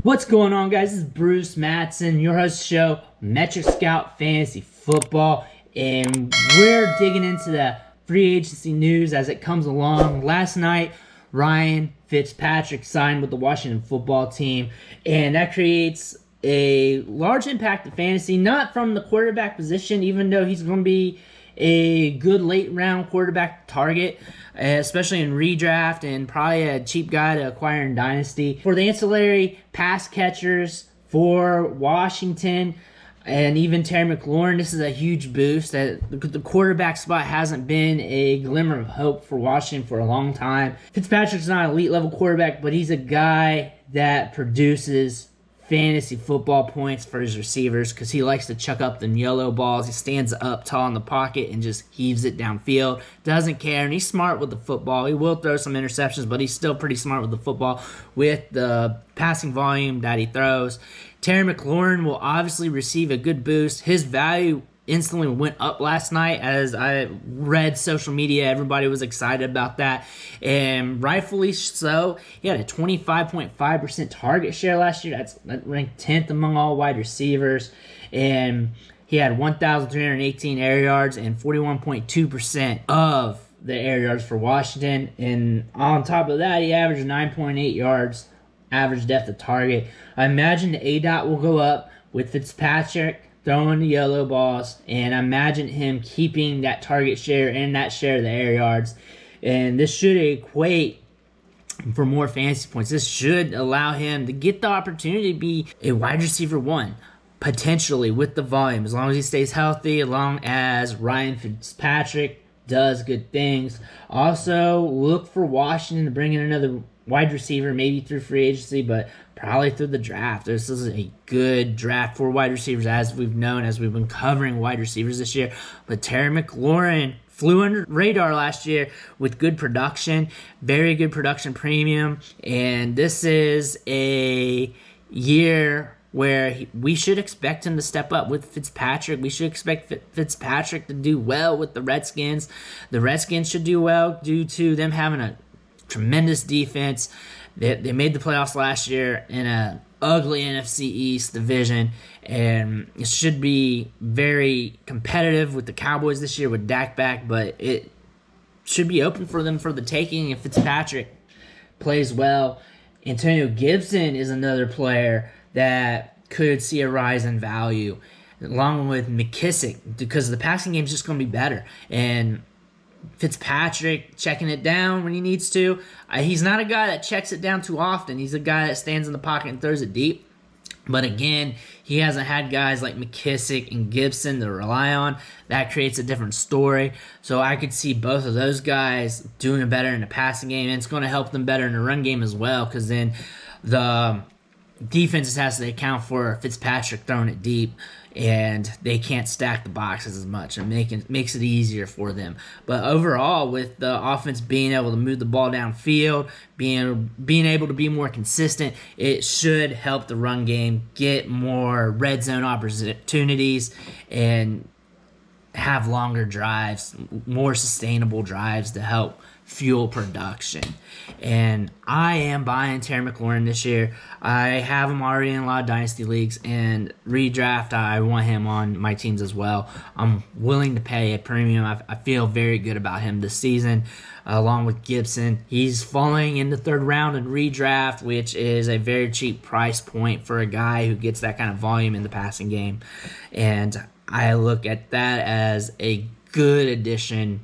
What's going on, guys? This is Bruce Matson, your host of the show, Metric Scout Fantasy Football, and we're digging into the free agency news as it comes along. Last night, Ryan Fitzpatrick signed with the Washington football team, and that creates a large impact to fantasy, not from the quarterback position, even though he's going to be a good late-round quarterback target, especially in redraft, and probably a cheap guy to acquire in Dynasty. For the ancillary pass catchers for Washington and even Terry McLaurin, this is a huge boost. That the quarterback spot hasn't been a glimmer of hope for Washington for a long time. Fitzpatrick's not an elite-level quarterback, but he's a guy that produces fantasy football points for his receivers because he likes to chuck up them yellow balls. He stands up tall in the pocket and just heaves it downfield. Doesn't care, and he's smart with the football. He will throw some interceptions, but he's still pretty smart with the football with the passing volume that he throws. Terry McLaurin will obviously receive a good boost. His value instantly went up last night. As I read social media, everybody was excited about that, and rightfully so. He had a 25.5% target share last year. That ranked 10th among all wide receivers, and he had 1,318 air yards and 41.2% of the air yards for Washington, and on top of that, he averaged 9.8 yards average depth of target. I imagine the ADOT will go up with Fitzpatrick throwing the yellow balls, and I imagine him keeping that target share and that share of the air yards. And this should equate for more fantasy points. This should allow him to get the opportunity to be a wide receiver one, potentially with the volume, as long as he stays healthy, as long as Ryan Fitzpatrick does good things. Also, look for Washington to bring in another wide receiver, maybe through free agency, but probably through the draft. This is a good draft for wide receivers, as we've known, as we've been covering wide receivers this year. But Terry McLaurin flew under radar last year with good production, very good production premium, and this is a year where we should expect him to step up with Fitzpatrick. We should expect Fitzpatrick to do well with the Redskins. The Redskins should do well due to them having a tremendous defense. They made the playoffs last year in an ugly NFC East division, and it should be very competitive with the Cowboys this year with Dak back, but it should be open for them for the taking if Fitzpatrick plays well. Antonio Gibson is another player that could see a rise in value, along with McKissick, because the passing game is just going to be better. And Fitzpatrick checking it down when he needs to. He's not a guy that checks it down too often. He's a guy that stands in the pocket and throws it deep. But again, he hasn't had guys like McKissick and Gibson to rely on. That creates a different story. So I could see both of those guys doing better in the passing game, and it's going to help them better in the run game as well, because then the defenses has to account for Fitzpatrick throwing it deep, and they can't stack the boxes as much, and makes it easier for them. But overall, with the offense being able to move the ball downfield, being able to be more consistent, it should help the run game get more red zone opportunities and have longer drives, more sustainable drives to help fuel production. And I am buying Terry McLaurin this year. I have him already in a lot of dynasty leagues, and redraft, I want him on my teams as well. I'm willing to pay a premium. I feel very good about him this season, along with Gibson. He's falling in the third round in redraft, which is a very cheap price point for a guy who gets that kind of volume in the passing game. And I look at that as a good addition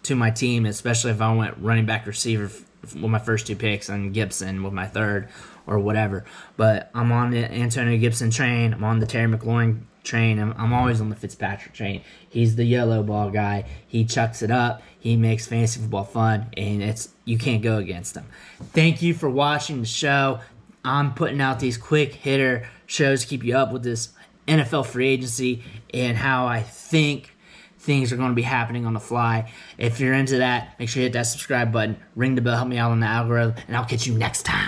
to my team, especially if I went running back receiver with my first two picks and Gibson with my third or whatever. But I'm on the Antonio Gibson train. I'm on the Terry McLaurin train. I'm always on the Fitzpatrick train. He's the yellow ball guy. He chucks it up. He makes fantasy football fun, and you can't go against him. Thank you for watching the show. I'm putting out these quick hitter shows to keep you up with this NFL free agency and how I think things are going to be happening on the fly. If you're into that, make sure you hit that subscribe button, ring the bell, help me out on the algorithm, and I'll catch you next time.